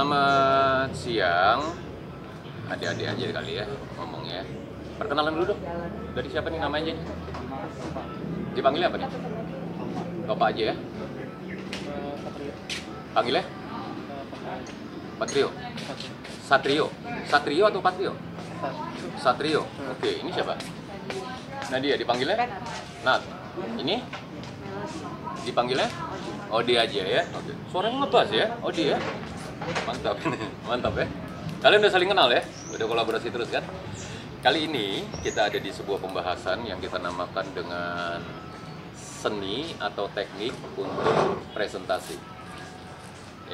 Selamat siang, adik-adik aja kali ya ngomongnya. Perkenalan dulu dong. Dari siapa nih namanya? Dipanggil apa nih? Bapak aja ya. Panggilnya? Patrio. Satrio. Satrio atau Patrio? Satrio. Oke, ini siapa? Nadia dipanggilnya? Nat. Ini? Dipanggilnya? Odi aja ya. Oke. Suaranya ngebas ya, Odi ya. Mantap. Mantap ya. Kalian udah saling kenal ya? Udah kolaborasi terus kan? Kali ini kita ada di sebuah pembahasan yang kita namakan dengan seni atau teknik untuk presentasi.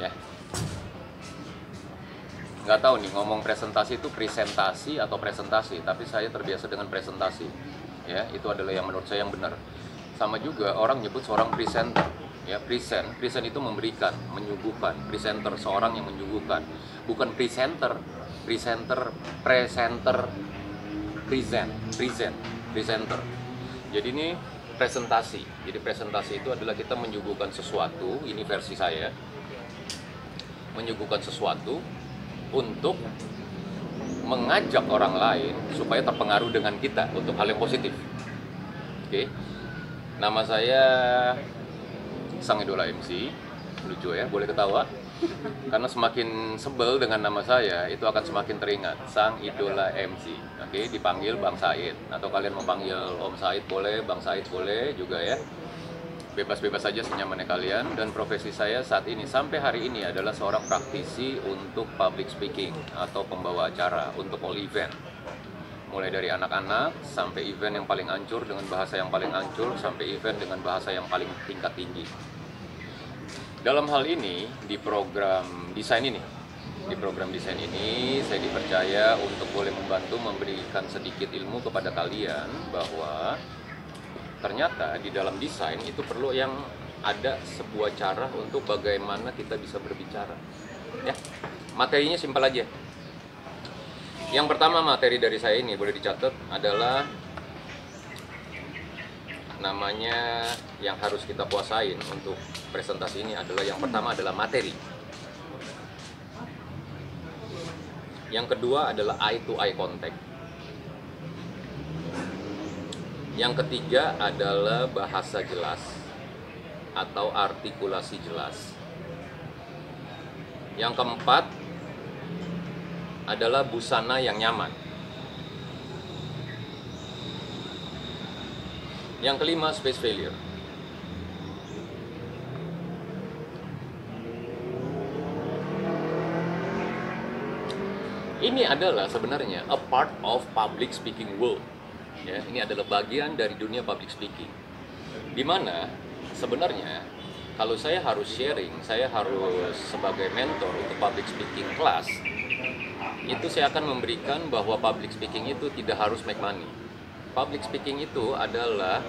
Ya. Nggak tahu nih ngomong presentasi itu presentasi atau presentasi, tapi saya terbiasa dengan presentasi. Ya, itu adalah yang menurut saya yang benar. Sama juga orang nyebut seorang presenter. Ya, present itu memberikan, menyuguhkan. Presenter seorang yang menyuguhkan, bukan presenter, presenter, presenter. Jadi ini presentasi. Jadi presentasi itu adalah kita menyuguhkan sesuatu, ini versi saya, menyuguhkan sesuatu untuk mengajak orang lain supaya terpengaruh dengan kita untuk hal yang positif. Oke. Nama saya Sang Idola MC, lucu ya, boleh ketawa. Karena semakin sebel dengan nama saya, itu akan semakin teringat. Sang Idola MC. Oke, dipanggil Bang Said. Atau kalian mau panggil Om Said boleh, Bang Said boleh juga ya. Bebas-bebas saja senyamannya kalian. Dan profesi saya saat ini, sampai hari ini adalah seorang praktisi untuk public speaking atau pembawa acara untuk all event. Mulai dari anak-anak sampai event yang paling hancur dengan bahasa yang paling hancur, sampai event dengan bahasa yang paling tingkat tinggi. Dalam hal ini, di program desain ini, saya dipercaya untuk boleh membantu memberikan sedikit ilmu kepada kalian bahwa ternyata di dalam desain itu perlu yang ada sebuah cara untuk bagaimana kita bisa berbicara. Ya, materinya simpel aja. Yang pertama materi dari saya ini boleh dicatat adalah namanya yang harus kita kuasain untuk presentasi ini adalah yang pertama adalah materi. Yang kedua adalah eye to eye contact. Yang ketiga adalah bahasa jelas atau artikulasi jelas. Yang keempat adalah busana yang nyaman. Yang kelima, space failure. Ini adalah sebenarnya a part of public speaking world. Ya, ini adalah bagian dari dunia public speaking. Di mana sebenarnya kalau saya harus sharing, saya harus sebagai mentor untuk public speaking class, itu saya akan memberikan bahwa public speaking itu tidak harus make money. Public speaking itu adalah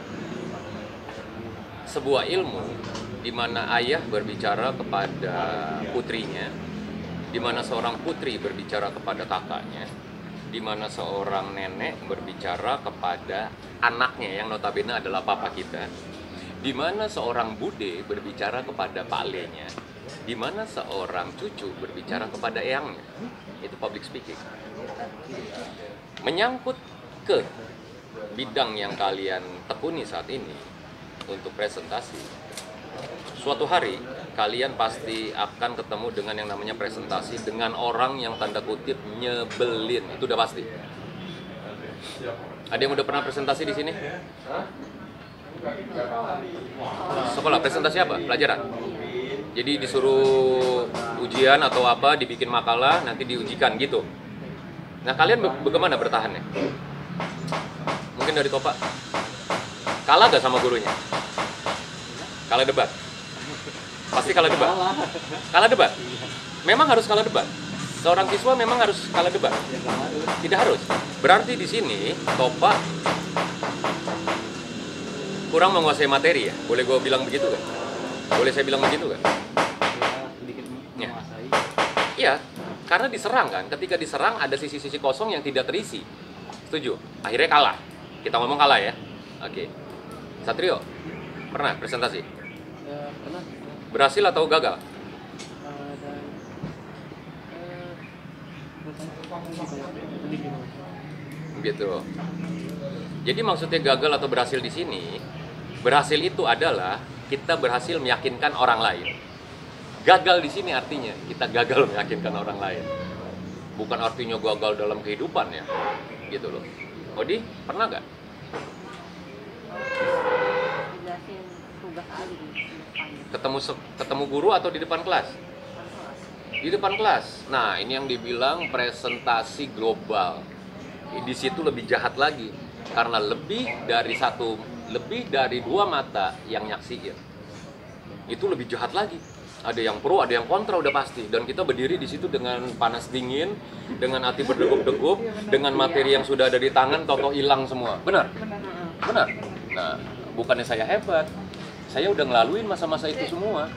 sebuah ilmu di mana ayah berbicara kepada putrinya, di mana seorang putri berbicara kepada kakaknya, di mana seorang nenek berbicara kepada anaknya yang notabene adalah papa kita, di mana seorang bude berbicara kepada palenya, di mana seorang cucu berbicara kepada eyangnya. Itu public speaking. Menyangkut ke bidang yang kalian tekuni saat ini untuk presentasi, suatu hari kalian pasti akan ketemu dengan yang namanya presentasi dengan orang yang tanda kutip nyebelin. Itu udah pasti. Ada yang udah pernah presentasi di sini? Sekolah presentasi apa? Pelajaran? Jadi disuruh ujian atau apa, dibikin makalah, nanti diujikan gitu. Nah, kalian bagaimana bertahannya? Mungkin dari Topak. Kalah gak sama gurunya? Kalah debat? Pasti kalah debat? Kalah debat? Memang harus kalah debat? Seorang siswa memang harus kalah debat? Tidak harus. Berarti di sini Topak kurang menguasai materi ya? Boleh gue bilang begitu kan? Boleh saya bilang begitu kan? Ya. Iya, karena diserang kan. Ketika diserang ada sisi-sisi kosong yang tidak terisi. Setuju? Akhirnya kalah. Kita ngomong kalah ya. Oke. Satrio, pernah presentasi? Pernah. Berhasil atau gagal? Gitu. Jadi maksudnya gagal atau berhasil di sini, berhasil itu adalah kita berhasil meyakinkan orang lain. Gagal di sini artinya kita gagal meyakinkan orang lain. Bukan artinya gagal dalam kehidupan ya, gitu loh. Odi, pernah nggak? Jelasin tugas dulu di depan. Ketemu guru atau di depan kelas? Di depan kelas. Nah, ini yang dibilang presentasi global. Di situ lebih jahat lagi karena lebih dari dua mata yang nyaksiin. Itu lebih jahat lagi. Ada yang pro, ada yang kontra udah pasti. Dan kita berdiri di situ dengan panas dingin, dengan hati berdegup-degup, dengan materi yang sudah ada di tangan, toto hilang semua. Benar? Benar. Nah, bukannya saya hebat. Saya udah ngelaluin masa-masa itu semua.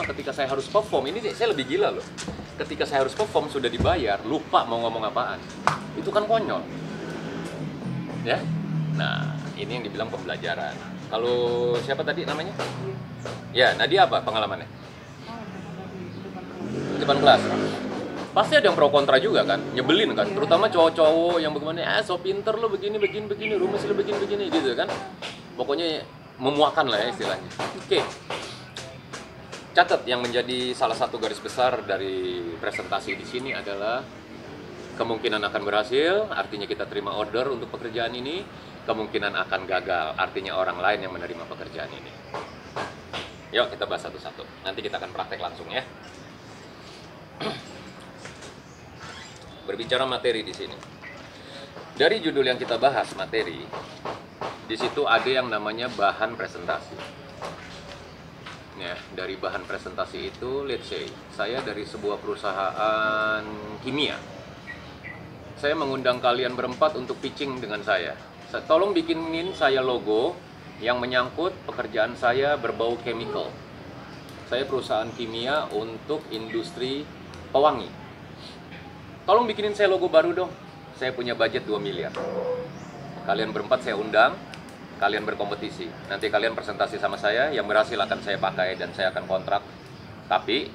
Ketika saya harus perform, ini saya lebih gila loh. Ketika saya harus perform sudah dibayar, lupa mau ngomong apaan. Itu kan konyol. Ya? Nah, ini yang dibilang pembelajaran. Kalau siapa tadi namanya? Ya, Nadia apa pengalamannya? Di depan kelas. Pasti ada yang pro kontra juga kan, nyebelin kan, terutama cowok-cowok yang bagaimana, so pinter lo begini, rumus lo begini, gitu kan. Pokoknya memuakan lah ya istilahnya. Oke. Catat yang menjadi salah satu garis besar dari presentasi di sini adalah kemungkinan akan berhasil, artinya kita terima order untuk pekerjaan ini. Kemungkinan akan gagal, artinya orang lain yang menerima pekerjaan ini. Yuk kita bahas satu-satu. Nanti kita akan praktek langsung ya. Berbicara materi di sini. Dari judul yang kita bahas materi, di situ ada yang namanya bahan presentasi. Ya, dari bahan presentasi itu, let's say, saya dari sebuah perusahaan kimia. Saya mengundang kalian berempat untuk pitching dengan saya. Tolong bikinin saya logo yang menyangkut pekerjaan saya berbau chemical. Saya perusahaan kimia untuk industri pewangi. Tolong bikinin saya logo baru dong. Saya punya budget 2 miliar. Kalian berempat saya undang, kalian berkompetisi. Nanti kalian presentasi sama saya, yang berhasil akan saya pakai dan saya akan kontrak. Tapi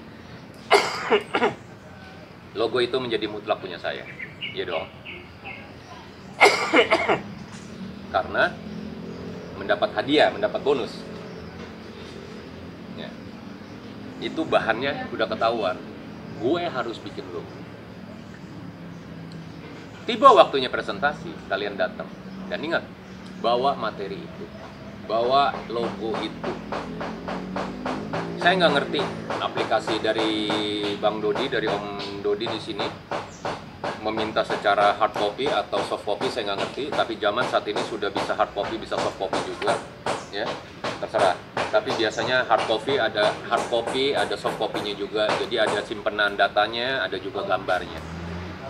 logo itu menjadi mutlak punya saya. Iya dong. Karena mendapat hadiah, mendapat bonus. Ya. Itu bahannya udah ketahuan. Gue harus bikin logo. Tiba waktunya presentasi, kalian datang. Dan ingat, bawa materi itu, bawa logo itu. Saya nggak ngerti aplikasi dari Bang Dodi, dari Om Dodi di sini meminta secara hard copy atau soft copy, saya nggak ngerti. Tapi zaman saat ini sudah bisa hard copy, bisa soft copy juga, ya terserah. Tapi biasanya hard copy, ada soft copy-nya juga. Jadi ada simpenan datanya, ada juga gambarnya.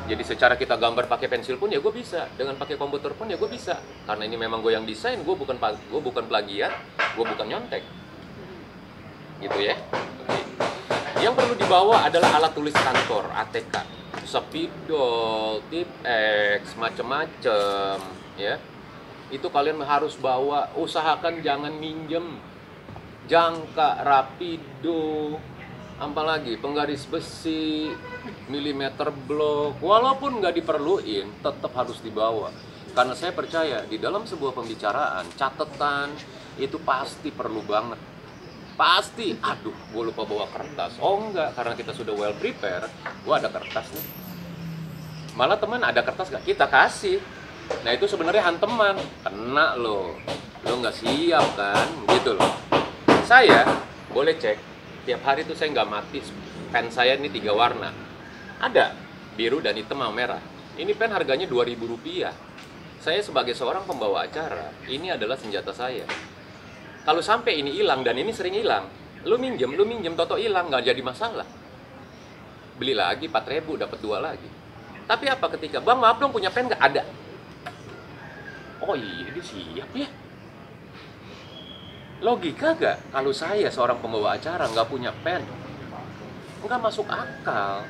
Jadi secara kita gambar pakai pensil pun ya gue bisa, dengan pakai komputer pun ya gue bisa. Karena ini memang gue yang desain, gue bukan plagiat, gue bukan nyontek. Gitu ya. Oke. Yang perlu dibawa adalah alat tulis kantor, ATK, spidol, Tipex, macem-macem, ya. Itu kalian harus bawa. Usahakan jangan minjem jangka, rapido, apalagi penggaris besi, milimeter blok. Walaupun nggak diperluin, tetap harus dibawa. Karena saya percaya di dalam sebuah pembicaraan, catatan itu pasti perlu banget. Pasti, aduh, gue lupa bawa kertas. Oh enggak, karena kita sudah well prepare, gue ada kertas nih. Malah teman ada kertas gak? Kita kasih. Nah itu sebenarnya hanteman, kena lo nggak siap kan, gitu loh. Saya boleh cek, tiap hari itu saya nggak mati. Pen saya ini 3 warna, ada biru dan hitam sama merah. Ini pen harganya Rp2.000. Saya sebagai seorang pembawa acara, ini adalah senjata saya. Kalau sampai ini hilang, dan ini sering hilang, lu minjem, toto hilang, nggak jadi masalah. Beli lagi 4.000, dapat 2 lagi. Tapi apa ketika, bang maaf dong punya pen nggak? Ada. Oh iya, dia siap ya. Logika gak? Kalau saya seorang pembawa acara nggak punya pen, nggak masuk akal.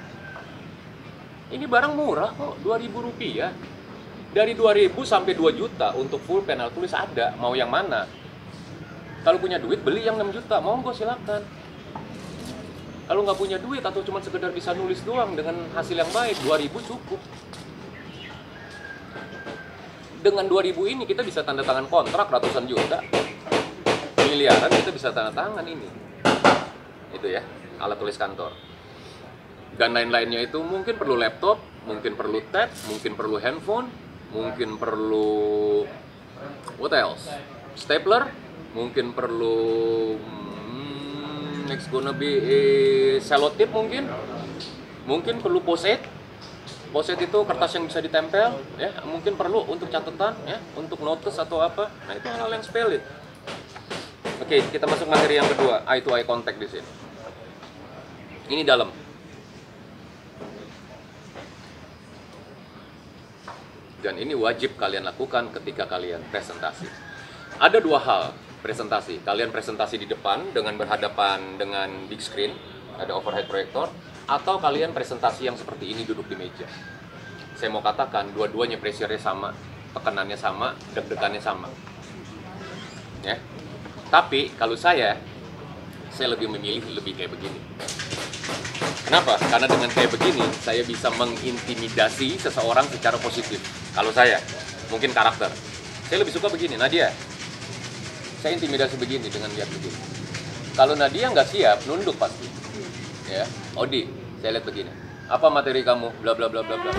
Ini barang murah kok, Rp2.000. Dari 2.000 sampai 2 juta untuk full penal tulis ada, mau yang mana? Kalau punya duit beli yang 6 juta, monggo silakan. Kalau nggak punya duit atau cuma sekedar bisa nulis doang dengan hasil yang baik, 2.000 cukup. Dengan 2.000 ini kita bisa tanda tangan kontrak ratusan juta, miliaran kita bisa tanda tangan ini. Itu ya, alat tulis kantor. Dan lain-lainnya itu mungkin perlu laptop, mungkin perlu tab, mungkin perlu handphone, mungkin perlu what else? Stapler, mungkin perlu next gonna be selotip mungkin perlu post-it. Post-it itu kertas yang bisa ditempel, ya, mungkin perlu untuk catatan, ya, untuk notes atau apa. Nah, itu hal yang sepele. Oke, kita masuk materi yang kedua, eye to eye contact di sini. Ini dalam. Dan ini wajib kalian lakukan ketika kalian presentasi. Ada dua hal presentasi. Kalian presentasi di depan dengan berhadapan dengan big screen, ada overhead projector, atau kalian presentasi yang seperti ini duduk di meja. Saya mau katakan dua-duanya pressure-nya sama, tekanannya sama, deg-degannya sama. Ya. Tapi kalau saya lebih memilih lebih kayak begini. Kenapa? Karena dengan kayak begini, saya bisa mengintimidasi seseorang secara positif. Kalau saya, mungkin karakter. Saya lebih suka begini, Nadia. Saya intimidasi begini dengan lihat begini. Kalau Nadia nggak siap, nunduk pasti. Ya, Odi, saya lihat begini. Apa materi kamu? Bla bla bla bla bla.